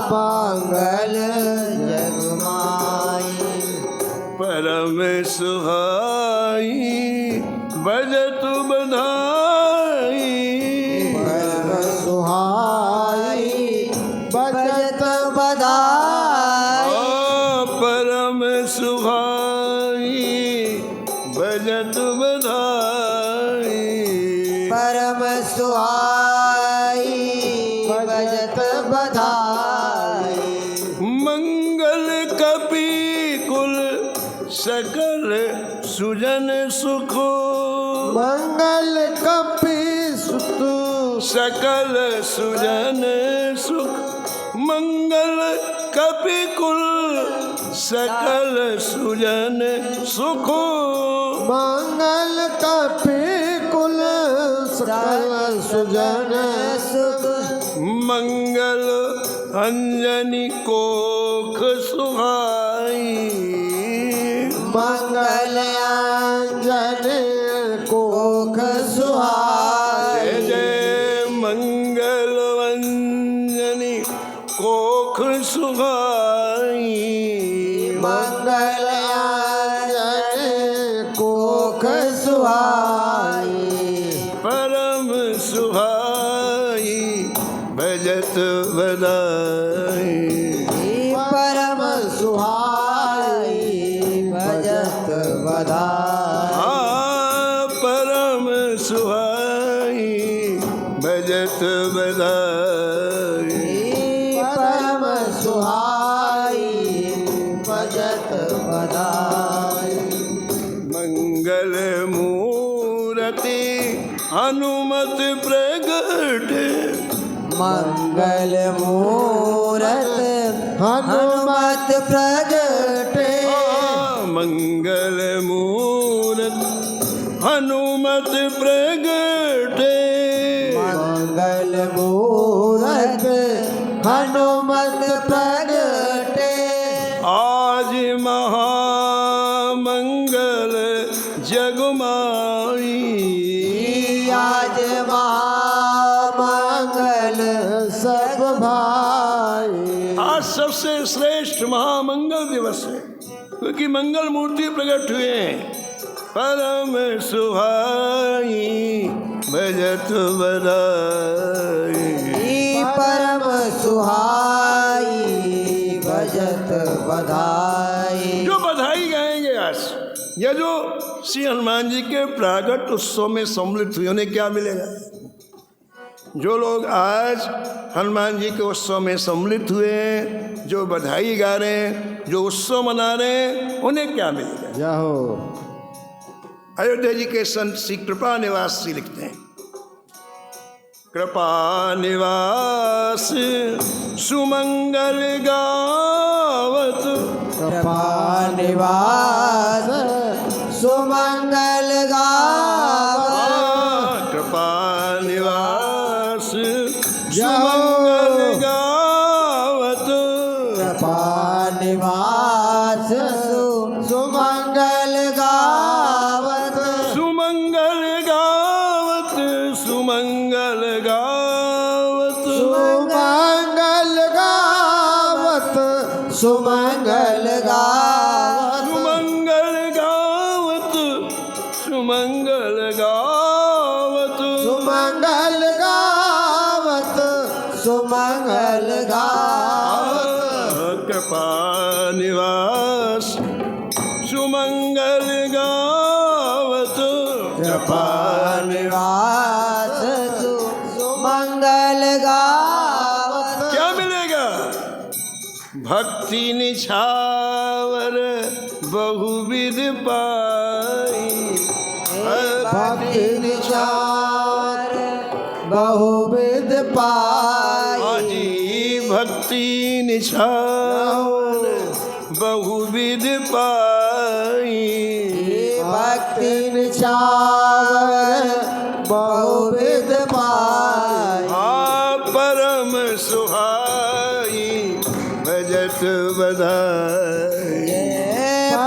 जगमाई परम सुहाई बजत बधाई परम सुहाई बजत बधाई परम सुहाई बजत बधाई परम सुहाई बजत बधाई मंगल कपि कुल सकल सुजन सुख मंगल कपि सुत सकल सुजन सुख मंगल कपि कुल सकल सुजन सुख मंगल कपि कुल सकल सुजन सुख मंगल अंजनी कोख सुहाई मंगल अंजन कोख सुहाई जय जय मंगल अंजनी कोख सुहाई मंगल अंजन कोख सुहाई परम सुहाई भजत बधाई परम सुहाई भजत बधाई परम सुहाई भजत बधाई परम सुहाई भजत बधाई मंगल मूर्ति हनुमत प्रगट मंगल मूरत हनुमत प्रगटे मंगल मूरत हनुमत प्रगटे मंगल मूरत हनुमत प्रगटे आज महामंगल जगमाई आज महामंगल सब भाई आज सबसे श्रेष्ठ महामंगल दिवस है क्योंकि मंगल मूर्ति प्रकट हुए हैं परम सुहाई भजत बधाई परम सुहाई भजत बधाई जो बधाई गाएंगे आज यह जो श्री हनुमान जी के प्रागट उत्सव में सम्मिलित हुए उन्हें क्या मिलेगा जो लोग आज हनुमान जी के उत्सव में सम्मिलित हुए हैं जो बधाई गा रहे हैं जो उत्सव मना रहे हैं उन्हें क्या मिलेगा जय हो अयोध्या जी के संत श्री कृपा निवास जी लिखते हैं कृपा निवास सुमंगल गावत कृपा निवास सुमंगल गावत कृपा निवास सुमंगल गावत कृपा निवास सुमंगल गावत सुमंगल गावत सुमंगल गावत सुमंगल गावत सुमंगल गावत सुमंगल गावत सुमंगल गावत सुमंगल गावत सुमंगल गावत कृपा निवास सुमंगल गावत कृपा निवास सुमंगल गावत क्या मिलेगा भक्ति निछावर बहुविध पाई भक्ति निचार बहुविध पाई आजी भक्ति निछावर बहुविध पाई भक्ति निचार बहुविध पाई परम सुहाई भजत बधाई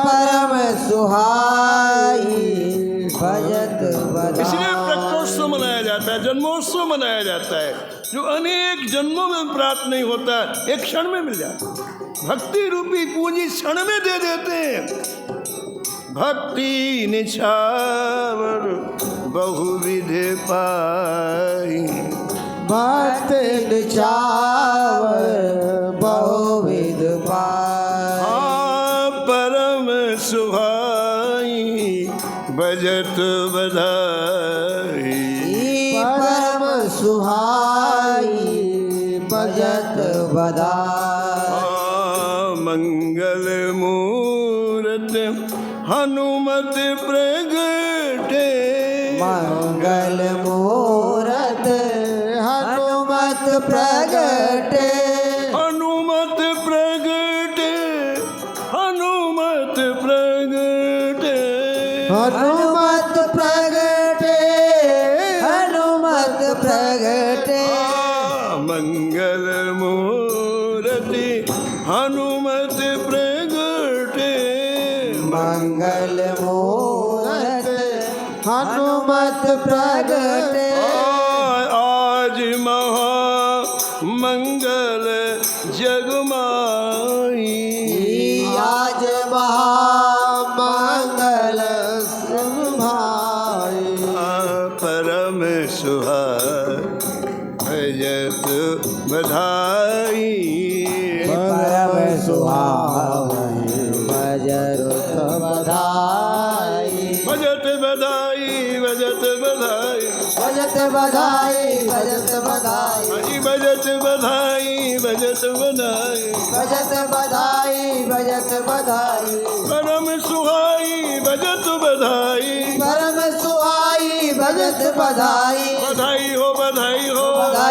परम सुहाई भजत बधाई इसलिए प्रकटोत्सव मनाया जाता है जन्मोत्सव मनाया जाता है जो अनेक जन्मों में प्राप्त नहीं होता एक क्षण में मिल जाता है भक्ति रूपी पूंजी क्षण में दे देते हैं भक्ति निछावर बहुविध पाई भक्ति निचावर बहुविध पाई परम सुहाई भजत बधाई परम सुहाई भजत बधाई मंगल मूरत हनुमत प्रगटे मंगल मूरत हनुमत प्रगटे हनुमत प्रगटे हनुमत प्रगटे हनुमत प्रगटे हनुमत प्रगटे मंगल मूर्ति हनुमत प्रगटे मंगल मूरत हनुमत प्रगटे आज महामंगल जगमाई आज महामंगल भाई परम सुहाई भजत बधाई परम सुहाई भजत बधाई भजत बधाई भजत बधाई भजत बधाई भजत बधाई हरि भजत बधाई भजत बधाई भजत बधाई भजत बधाई परम सुहाई भजत बधाई परम सुहाई भजत बधाई बधाई हो बधाई हो बधाई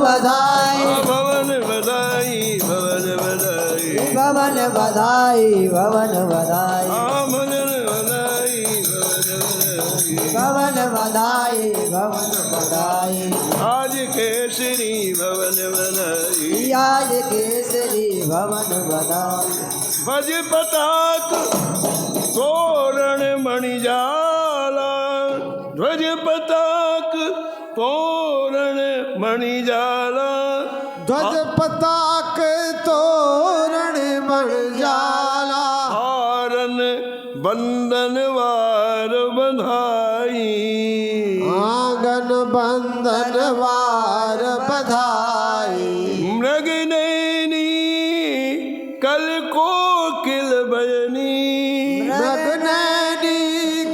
बधाई भवन बधाई भवन बधाई भवन बधाई भवन बधाई भवन बधाई भवन बधाई भवन बधाई भवन बधाई आज केसरी भवन बधाई आज केसरी भवन बधाई भज पताक तोरण मणिजाला ध्वज पताक तोरण मणिजाला ध्वज पताक तोरण मणिजाला हारन बंदन वार बधाई आंगन बंदन वार बधाई मृग नैनी कल कोकिल बयनी मृगनैनी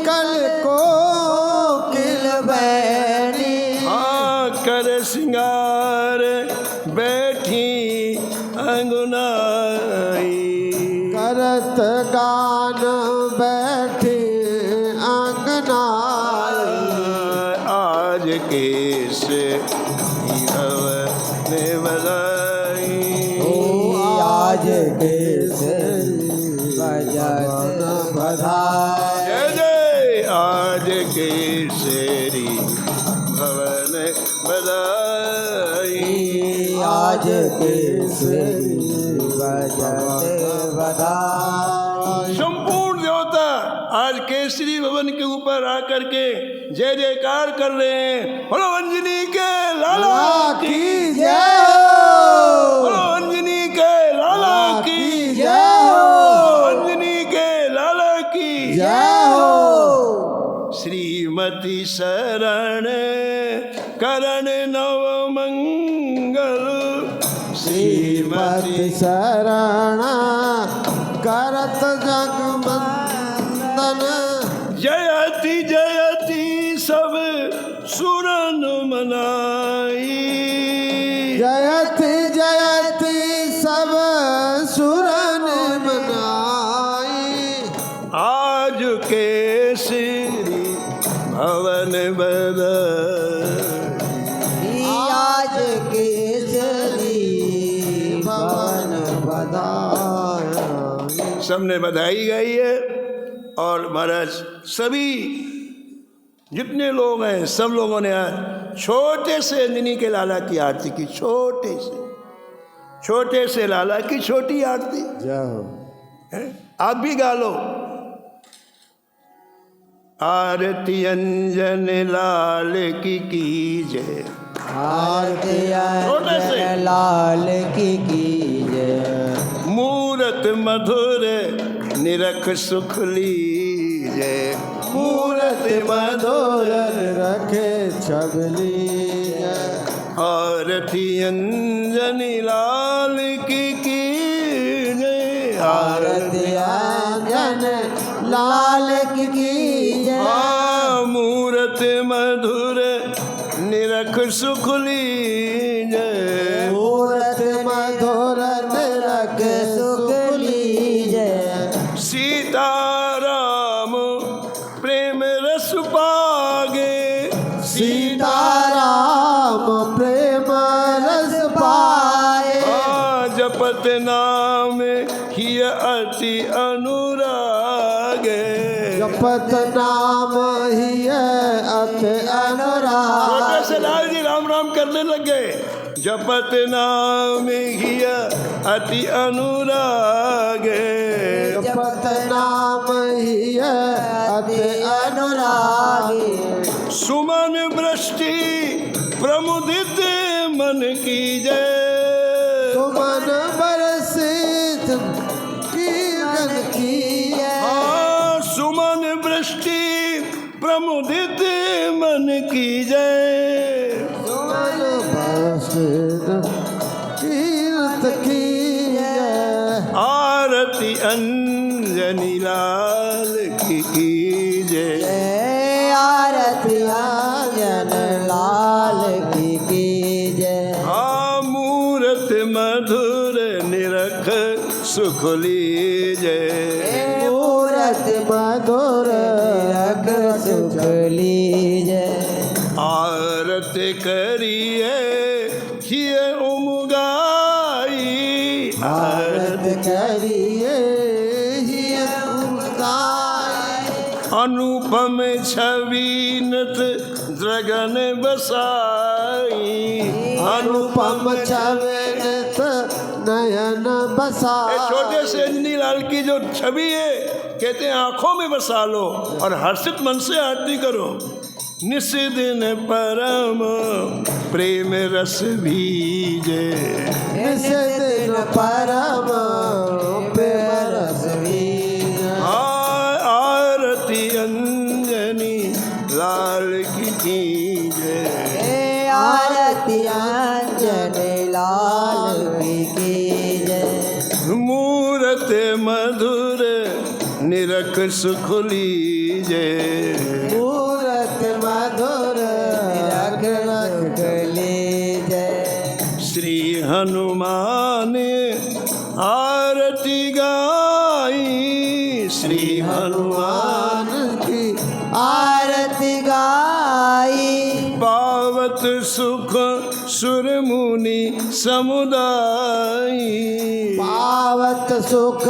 कल कोकिल बैनी कर सिंगार बैठी अंगनाई करत गान बैठे अंगनाई आज केस ने बधाई आज केसरी बजत बधाई जय जय आज केसरी भवन बधाई आज केसरी बजत बधाई संपूर्ण देवता आज केसरी भवन के ऊपर आकर के जय जयकार कर रहे हैं। बोलो अंजनी के लाला की जय हो बोलो अंजनी के लाला की जय हो अंजनी के लाला की जय हो श्रीमती शरण करण नव मंगल श्रीमती शरण करत जगवंदन जयति जयति सब सुरन मनाई जयति जयति सब सुरन मनाई आज केसरी भवन बधाई आज केसरी भवन बधाई सबने बधाई गाई है। और महाराज सभी जितने लोग हैं सब लोगों ने आज छोटे से अंजनी के लाला की आरती की। छोटे से लाला की छोटी आरती जय हो है? आप भी गा लो। आरती अंजन लाल की कीजय आरती छोटे से। अंजन लाल की जय मूरत मधुर निरख सुख लीजय मूरत मधुर रखे छबली जय आरती अंजनी लाल की कीजय आरती अंजन लाल की जय मूरत मधुर निरख सुख लीजय मूरत मधुर निरख सुख लीजय सीताराम प्रेम रस पागे सीताराम प्रेम रस पाए जपत नाम ही अति अनुराग जपत नाम ही अत अनुराग छोटे से लाल जी राम राम करने लगे। जपत नाम ही अति अनुराग जपत नाम ही अत अनुराग सुमन वृष्टि प्रमुदित मन की जय सुमन बरसित कीर्तन की सुमन वृष्टि प्रमुदित मन की जय सुमन बरसित कीर्तन की आरती अंजनी लाल की जय आरती अंजन लाल की जय मूरत मधुर निरख सुख लीजय मूरत मधुर रख सुख लीजय आरत करिए हिय उमगाई आरत करिए हिय उमगाई अनुपम छविनत द्रगन बसाई अनुपम छविनत नयन बसाई छोटे से अंजनी लाल की जो छवि है कहते हैं आंखों में बसा लो और हर्षित मन से आरती करो। निस दिन परम प्रेम रस भीजे निस दिन परम प्रेम रस भीजे आरती अंजनी लाल की कीजे आरती अंजनी लाल की कीजे मूरत मधुर निरख सुख लीजे मूरत मधुर निरख सुख लीजे श्री हनुमान आरती गाई श्री हनुमान की आरती गाई पावत सुख सुर मुनि समुदाय पावत सुख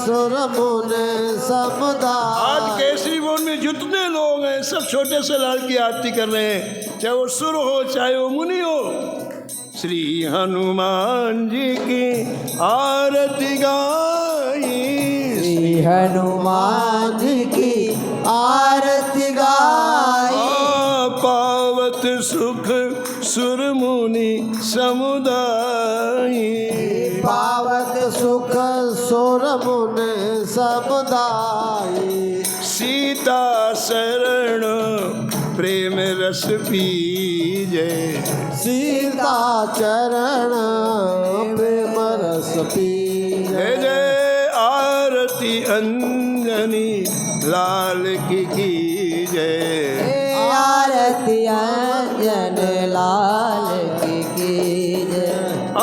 सुर मुनि समुदाय आज केसरी वन में जितने लोग हैं सब छोटे से लाल की आरती कर रहे हैं, चाहे वो सुर हो चाहे वो मुनि हो। श्री हनुमान जी की आरती गाई श्री हनुमान जी की आरती गाई पावत सुख सुर मुनि समुदाय पावत सुख सुर मुनि समुदाय सीता शरण प्रेम रस पीजे सीता चरण प्रेम रस पीजे जय जय आरती अंजनी लाल की जय आरती अंजन लाल की जय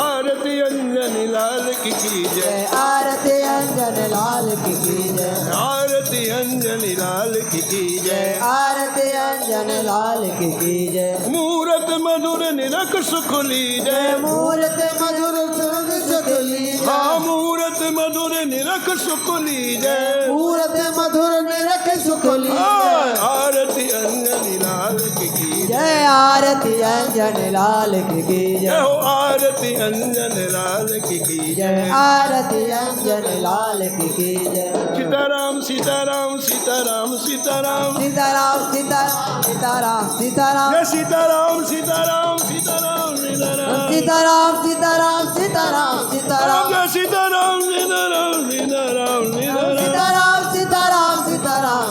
आरती अंजनी लाल की जय आरती अंजन लाल की जय आरती अंजनी लाल की जय आरती अंजन लाल की जय मूरत मधुर निरख सुख लीजय मूर्त मधुर सुख सुख लीजय हाँ मूरत मधुर निरख सुख लीजय मूर्त मधुर निरख सुख लीजय आरती अंजनी लाल की जय आरती अंजन लाल की जय जय हो आरती अंजन लाल की जय आरती अंजन लाल की जय सीताराम सीताराम सीताराम सीताराम सीताराम सीताराम सीताराम सीताराम जय सीताराम सीताराम सीताराम सीताराम सीताराम सीताराम सीताराम सीताराम जय सीताराम सीताराम सीताराम सीताराम सीताराम सीताराम सीताराम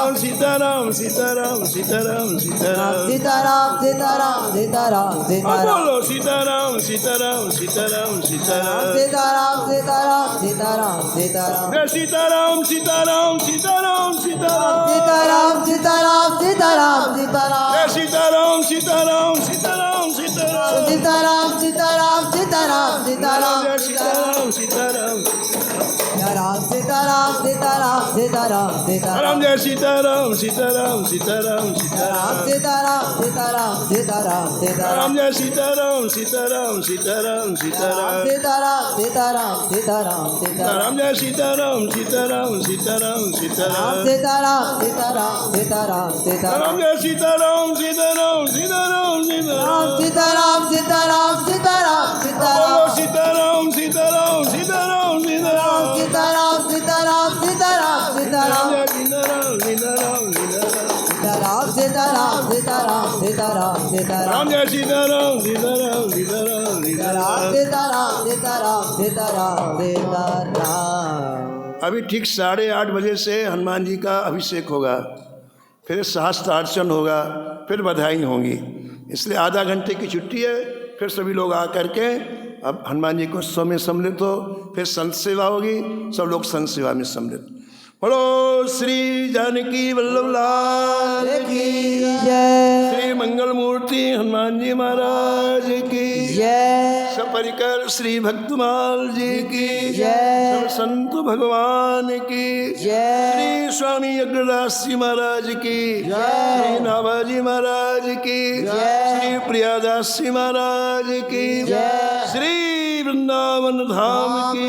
सीताराम सीताराम सीताराम सीताराम सीताराम सीताराम सीताराम सीताराम सीताराम बोलो सीताराम सीताराम सीताराम सीताराम सीताराम सीताराम सीताराम सीताराम जय सीताराम सीताराम सीताराम सीताराम सीताराम सीताराम सीताराम सीताराम जय सीताराम सीताराम सीताराम सीताराम सीताराम सीताराम सीताराम सीताराम जय सीताराम सीताराम सीताराम सीताराम सीताराम सीताराम राम जय सीताराम सीताराम सीताराम सीताराम सीताराम सीताराम सीताराम सीताराम राम जय सीताराम सीताराम सीताराम सीताराम सीताराम सीताराम सीताराम सीताराम राम जय सीताराम सीताराम सीताराम सीताराम सीताराम सीताराम सीताराम सीताराम राम जय सीताराम सीताराम सीताराम सीताराम सीताराम सीताराम सीताराम बोलो सीताराम सीताराम सीताराम सीताराम सीताराम सीताराम सीताराम सीताराम राम सीताराम जय सीताराम सीताराम सीताराम सीताराम सीताराम सीताराम राम जय सीताराम सीताराम सीताराम सीताराम सीताराम सीताराम सीताराम सीताराम अभी ठीक 8:30 बजे से हनुमान जी का अभिषेक होगा, फिर शास्त्र अर्चन होगा, फिर बधाई होंगी। इसलिए आधा घंटे की छुट्टी है, फिर सभी लोग आ करके अब हनुमान जी को उत्सव में सम्मिलित हो, फिर संत सेवा होगी, सब लोग संत सेवा में सम्मिलित। बोलो श्री जानकी वल्लभ लाल की जय श्री मंगल मूर्ति हनुमान जी महाराज की जय सपरिकर श्री भक्तमाल जी की जय सब संत भगवान की जय श्री स्वामी अग्रदास जी महाराज की श्री नाभाजी महाराज की श्री प्रियादास जी महाराज की श्री वृंदावन धाम की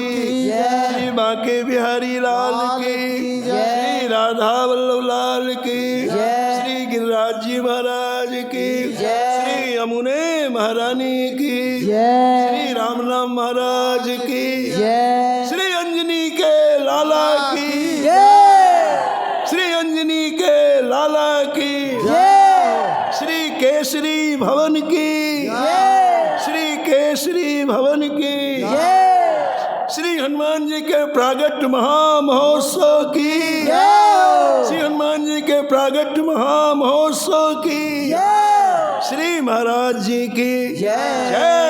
श्री बांके बिहारी लाल की श्री राधा वल्लभ लाल की श्री गिरिराज जी महाराज की श्री यमुने महारानी की श्री रामनाम महाराज की श्री अंजनी के लाला की श्री अंजनी के लाला की श्री केसरी भवन की श्री केसरी भवन की श्री हनुमान जी के प्रागट महामहोत्सव की श्री हनुमान जी के प्रागट महामहोत्सव की श्री महाराज जी की जय।